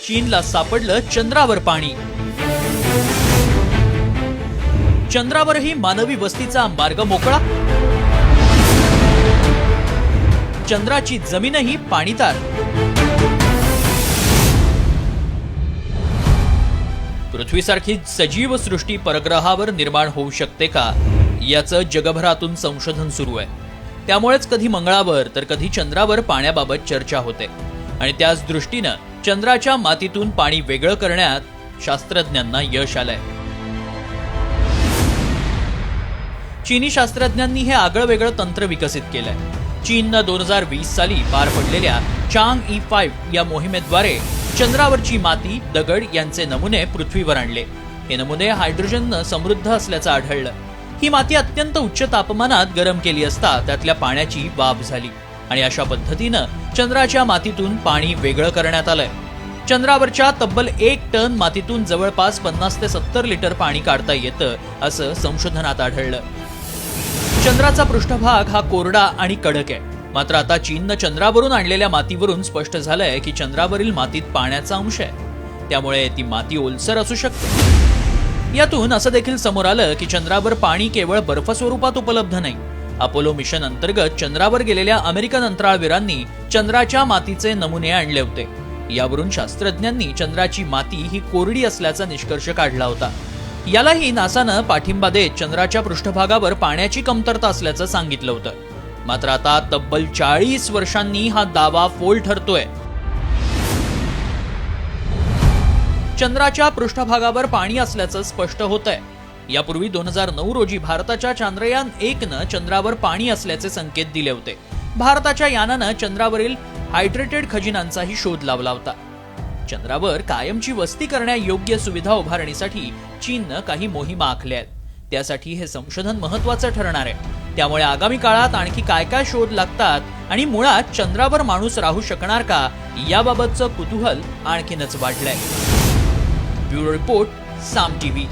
चीनला सापडलं चंद्रावर पाणी। चंद्रावरही मानवी वस्तीचा मार्ग मोकळा। चंद्राची जमीनही पाणीतार। पृथ्वीसारखी सजीव सृष्टी परग्रहावर निर्माण होऊ शकते का, याचं जगभरातून संशोधन सुरू आहे। त्यामुळेच कधी मंगळावर तर कधी चंद्रावर पाण्याबाबत चर्चा होते आणि त्याच दृष्टीनं चंद्राच्या मातीतून पाणी वेगळं करण्यात शास्त्रज्ञांना यश आलंय। चीनी शास्त्रज्ञांनी हे आगळंवेगळं तंत्र विकसित केलंय। चीननं 2020 साली पार पडलेल्या चांगई-5 या मोहिमेद्वारे चंद्रावरची माती, दगड यांचे नमुने पृथ्वीवर आणले। हे नमुने हायड्रोजननं समृद्ध असल्याचं आढळलं। ही माती अत्यंत उच्च तापमानात गरम केली असता त्यातल्या पाण्याची वाफ झाली आणि अशा पद्धतीनं चंद्राच्या मातीतून पाणी वेगळं करण्यात आलंय। चंद्रावरच्या तब्बल 1 टन मातीतून जवळपास 50 ते 70 लिटर पाणी काढता येतं, असं संशोधनात आढळलं। चंद्राचा पृष्ठभाग हा कोरडा आणि कडक आहे। मात्र आता चीननं चंद्रावरून आणलेल्या मातीवरून स्पष्ट झालंय की चंद्रावरील मातीत पाण्याचा अंश आहे, त्यामुळे ती माती ओलसर असू शकते। यातून असं देखील समोर आलं की चंद्रावर पाणी केवळ बर्फ स्वरूपात उपलब्ध नाही। अपोलो मिशन अंतर्गत चंद्रावर गेलेल्या अमेरिकन अंतराळवीरांनी चंद्राच्या मातीचे नमुने आणले होते। यावरून शास्त्रज्ञांनी चंद्राची माती ही कोरडी असल्याचा निष्कर्ष काढला होता। यालाही नासानं पाठिंबा देत चंद्राच्या पृष्ठभागावर पाण्याची कमतरता असल्याचं सांगितलं होतं। मात्र आता तब्बल 40 वर्षांनी हा दावा फोल ठरतोय। चंद्राच्या पृष्ठभागावर पाणी असल्याचं स्पष्ट होतंय। यापूर्वी 2009 रोजी भारताच्या चांद्रयान 1नं चंद्रावर पाणी असल्याचे संकेत दिले होते। भारताच्या यानानं चंद्रावरील हायड्रेटेड खजिनांचाही शोध लावला होता। चंद्रावर कायमची वस्ती करण्यायोग्य सुविधा उभारणीसाठी चीननं काही मोहिमा आखल्या आहेत। त्यासाठी हे संशोधन महत्त्वाचं ठरणार आहे। त्यामुळे आगामी काळात आणखी काय काय शोध लागतात आणि मुळात चंद्रावर माणूस राहू शकणार का, याबाबतचं कुतूहल आणखीनच वाढलंय। ब्युरो रिपोर्ट, साम टीव्ही।